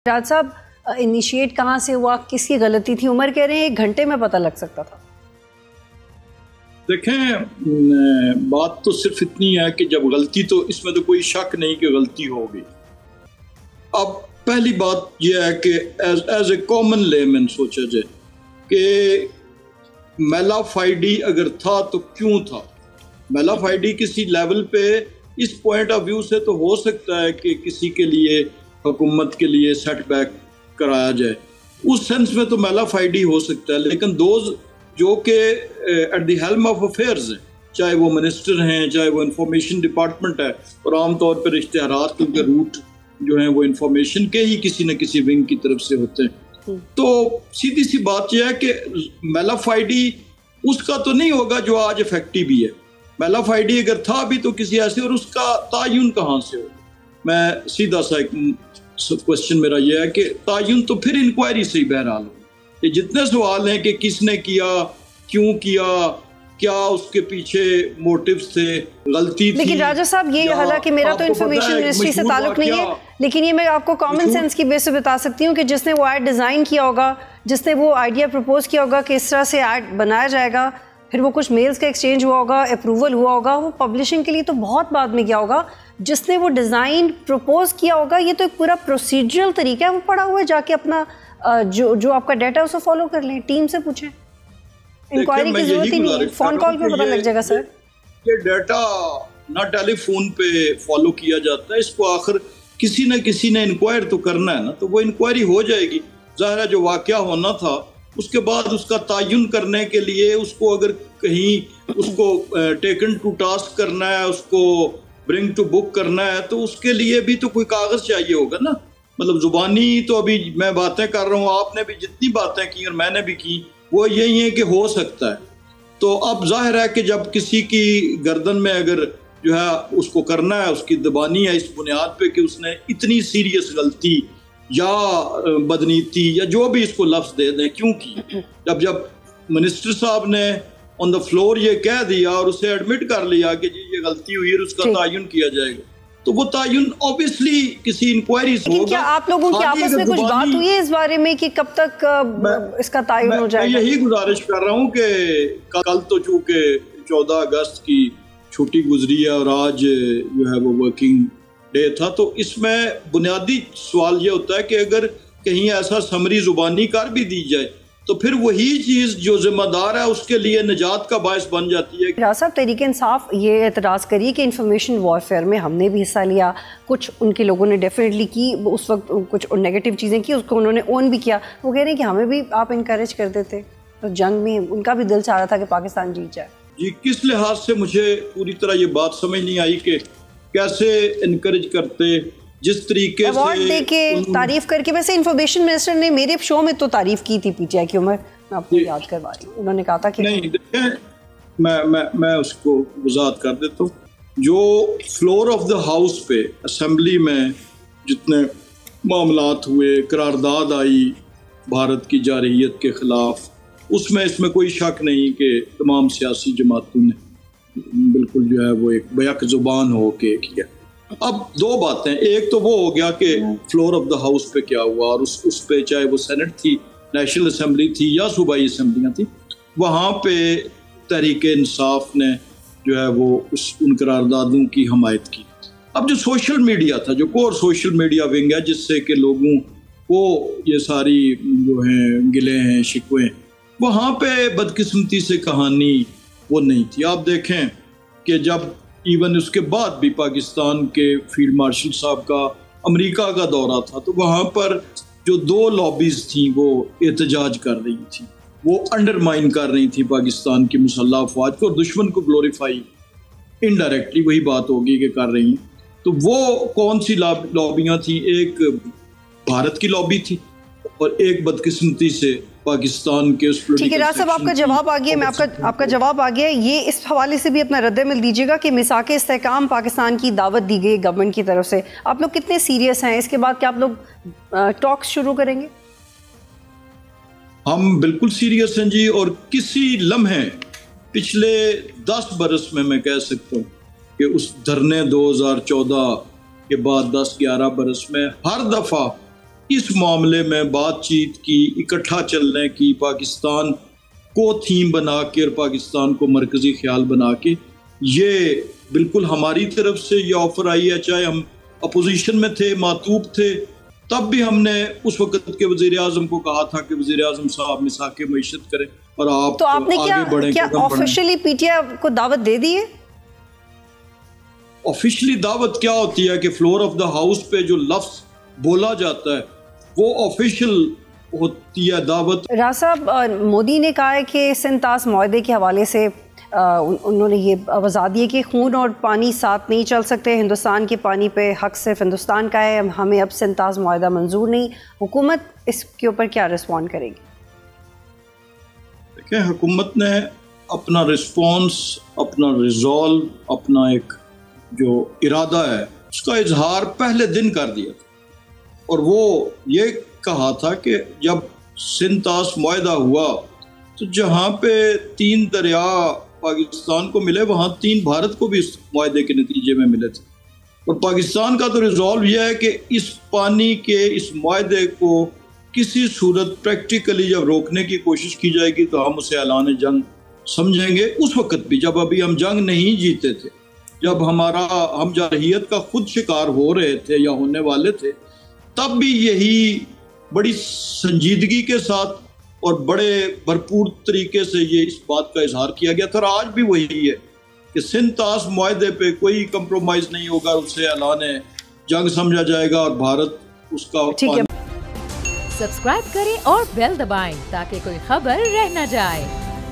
राज साहब, इनिशिएट कहाँ से हुआ, किसकी गलती थी? उमर कह रहे हैं 1 घंटे में पता लग सकता था। देखें, बात तो सिर्फ इतनी है कि जब गलती, तो इसमें तो कोई शक नहीं कि गलती होगी। अब पहली बात यह है कि एज ए कॉमन लेमैन सोचा जाए कि मेलाफाइडी अगर था तो क्यों था। मेलाफाइडी किसी लेवल पे इस पॉइंट ऑफ व्यू से तो हो सकता है कि किसी के लिए, हुकूमत के लिए सेटबैक कराया जाए, उस सेंस में तो मेलाफाइडी हो सकता है। लेकिन दोज जो कि at the helm of affairs हैं, चाहे वो मिनिस्टर हैं, चाहे वो इंफॉर्मेशन डिपार्टमेंट है, और आमतौर पर इश्तिहारात के रूट जो हैं वो इंफॉर्मेशन के ही किसी न किसी विंग की तरफ से होते हैं। तो सीधी सी बात यह है कि मेलाफाइडी उसका तो नहीं होगा जो आज इफेक्टिव भी है। मेलाफाइडी अगर था भी तो किसी ऐसे, और उसका तायुन कहाँ से होगा? मैं सीधा सा एक क्वेश्चन मेरा यह है कि तायुन तो फिर इंक्वायरी से ही बहरहाल हो। ये जितने सवाल हैं कि किसने किया, क्यों किया, क्या उसके पीछे मोटिव्स थे, गलती थी। लेकिन राजा साहब, ये हालांकि मेरा तो इंफॉर्मेशन मिनिस्ट्री से ताल्लुक नहीं है, लेकिन ये मैं आपको कॉमन सेंस की बेस पे बता सकती हूँ कि जिसने वो ऐड डिज़ाइन किया होगा, जिसने वो आइडिया प्रपोज किया होगा कि इस तरह से ऐड बनाया जाएगा, फिर वो कुछ मेल्स का एक्सचेंज हुआ होगा, अप्रूवल हुआ होगा, वो पब्लिशिंग के लिए तो बहुत बाद में गया होगा। जिसने वो डिज़ाइन प्रपोज किया होगा, ये तो एक पूरा प्रोसीजरल तरीका है, वो पड़ा हुआ है, जाके अपना जो आपका डाटा है उसे फॉलो कर लें, टीम से पूछें, इंक्वायरी की जरूरत ही नहीं है, फोन कॉल पे पता लग जाएगा। सर, ये डाटा ना टेलीफोन पे फॉलो किया जाता है, इसको आखिर किसी न किसी ने इंक्वायर तो करना है ना, तो वो इंक्वायरी हो जाएगी। ज़ाहिर है जो वाकया होना था उसके बाद उसका तायुन करने के लिए, उसको अगर कहीं उसको टेकन टू टास्क करना है, उसको ब्रिंग टू बुक करना है, तो उसके लिए भी तो कोई कागज चाहिए होगा ना। मतलब जुबानी तो अभी मैं बातें कर रहा हूँ, आपने भी जितनी बातें की और मैंने भी की, वो यही है कि हो सकता है। तो अब जाहिर है कि जब किसी की गर्दन में अगर जो है उसको करना है, उसकी ज़बानी है इस बुनियाद पे कि उसने इतनी सीरियस गलती या बदनीति या जो भी इसको लफ्ज़ दे दें क्यों की, जब मिनिस्टर साहब ने ऑन द फ्लोर ये कह दिया और उसे एडमिट कर लिया कि जी ये गलती हुई और उसका तायुन किया जाएगा, तो वो तायुन ऑब्वियसली किसी इंक्वायरी से होगा। क्या आप लोगों की आपस में कुछ बात हुई है इस बारे में कि कब तक इसका तायुन हो जाएगा? मैं यही गुजारिश कर रहा हूँ कि कल तो चूँकि 14 अगस्त की छुट्टी गुजरी है और आज जो है वो वर्किंग डे था, तो इसमें बुनियादी सवाल ये होता है कि अगर कहीं ऐसा समरी जुबानी कर भी दी जाए तो फिर वही चीज़ जो जिम्मेदार है उसके लिए निजात का बायस बन जाती है। राज साहब, तहरीक इंसाफ ये एतराज़ करिए कि इंफॉर्मेशन वॉरफेयर में हमने भी हिस्सा लिया, कुछ उनके लोगों ने डेफिनेटली की, उस वक्त कुछ नेगेटिव चीज़ें की, उसको उन्होंने ओन भी किया। वो कह रहे हैं कि हमें भी आप इनकरेज कर देते, तो जंग में उनका भी दिल चाह रहा था कि पाकिस्तान जीत जाए। जी, किस लिहाज से मुझे पूरी तरह ये बात समझ नहीं आई कि कैसे इनकरेज करते, जिस तरीके से अवार्ड देके तारीफ करके। वैसे इंफॉर्मेशन मिनिस्टर ने मेरे शो में तो तारीफ की थी पीटीआई की, उमर मैं आपको याद करवा रही हूँ, उन्होंने कहा था कि नहीं, देखें मैं उसको वजाहत कर देता हूँ। जो फ्लोर ऑफ द हाउस पे असेंबली में जितने मामलात हुए, करारदाद आई भारत की जारहियत के खिलाफ, उसमें इसमें कोई शक नहीं कि तमाम सियासी जमातों ने बिल्कुल जो है वो एक बैक जुबान हो के किया। अब दो बातें, एक तो वो हो गया कि फ्लोर ऑफ द हाउस पे क्या हुआ, और उस पे चाहे वो सेनेट थी, नेशनल असेंबली थी या सूबाई असेंबलियाँ थी, वहाँ पे तहरीक इंसाफ ने जो है वो उन करारदादों की हमायत की। अब जो सोशल मीडिया था, जो कोर सोशल मीडिया विंग है, जिससे कि लोगों को ये सारी जो हैं गिले हैं शिकवे, वहाँ पे बदकिस्मती से कहानी वो नहीं थी। आप देखें कि जब इवन उसके बाद भी पाकिस्तान के फील्ड मार्शल साहब का अमेरिका का दौरा था, तो वहाँ पर जो 2 लॉबीज़ थी वो एहतजाज कर रही थी, वो अंडरमाइन कर रही थी पाकिस्तान की मुसल्लह अफवाज को और दुश्मन को ग्लोरीफाई इनडायरेक्टली वही बात होगी कि कर रही हैं। तो वो कौन सी लॉबियाँ थी? एक भारत की लॉबी थी और एक बदकिस्मती से पाकिस्तान के उस। ठीक है राज साहब, आपका जवाब आ गया, मैं आपका जवाब आ गया। ये इस हवाले से भी अपना रद्द-ए-अमल दीजिएगा कि मिसाक इस्तेहकाम पाकिस्तान की दावत दी गई गवर्नमेंट की तरफ से, आप लोग कितने सीरियस हैं? इसके बाद क्या आप लोग टॉक्स शुरू करेंगे? हम बिल्कुल सीरियस हैं जी, और किसी लम्हे पिछले 10 बरस में मैं कह सकता हूँ कि उस धरने 2014 के बाद 10-11 बरस में हर दफ़ा इस मामले में बातचीत की, इकट्ठा चलने की, पाकिस्तान को थीम बना के और पाकिस्तान को मरकज़ी ख्याल बना के, ये बिल्कुल हमारी तरफ से ये ऑफ़र आई है। चाहे हम अपोजिशन में थे, मातूब थे, तब भी हमने उस वक्त के वज़ीर-ए-आज़म को कहा था कि वज़ीर-ए-आज़म साहब मिसाक़े मईशत करें और आप तो आपने क्या ऑफिशियली पीटीआई को दावत दे दी है? ऑफिशियली दावत क्या होती है कि फ्लोर ऑफ द हाउस पे जो लफ्ज़ बोला जाता है वो ऑफिशियल होती है दावत। राज साहब, मोदी ने कहा है कि सिंतास मुआहदे के हवाले से उन्होंने ये वज़ाहत दी है कि खून और पानी साथ नहीं चल सकते, हिंदुस्तान के पानी पे हक सिर्फ हिंदुस्तान का है, हमें अब सिंतास मुआहदा मंजूर नहीं। हुकूमत इसके ऊपर क्या रिस्पॉन्ड करेगी? देखिए, हुकूमत ने अपना रिस्पॉन्स, अपना रिजॉल्व, अपना एक जो इरादा है उसका इजहार पहले दिन कर दिया था और वो ये कहा था कि जब सिंतास मुआहदा हुआ तो जहाँ पे 3 दरिया पाकिस्तान को मिले वहाँ 3 भारत को भी इस मुआहदे के नतीजे में मिले थे। और पाकिस्तान का तो रिजॉल्व यह है कि इस पानी के इस मुआहदे को किसी सूरत प्रैक्टिकली जब रोकने की कोशिश की जाएगी तो हम उसे ऐलान जंग समझेंगे। उस वक्त भी जब अभी हम जंग नहीं जीते थे, जब हम जारहियत का खुद शिकार हो रहे थे या होने वाले थे, तब भी यही बड़ी संजीदगी के साथ और बड़े भरपूर तरीके से ये इस बात का इजहार किया गया था। और आज भी वही है कि सिंतास मुआहदे पे कोई कंप्रोमाइज नहीं होगा, उसे ऐलान जंग समझा जाएगा और भारत उसका। सब्सक्राइब करें और बेल दबाएं ताकि कोई खबर रह न जाए।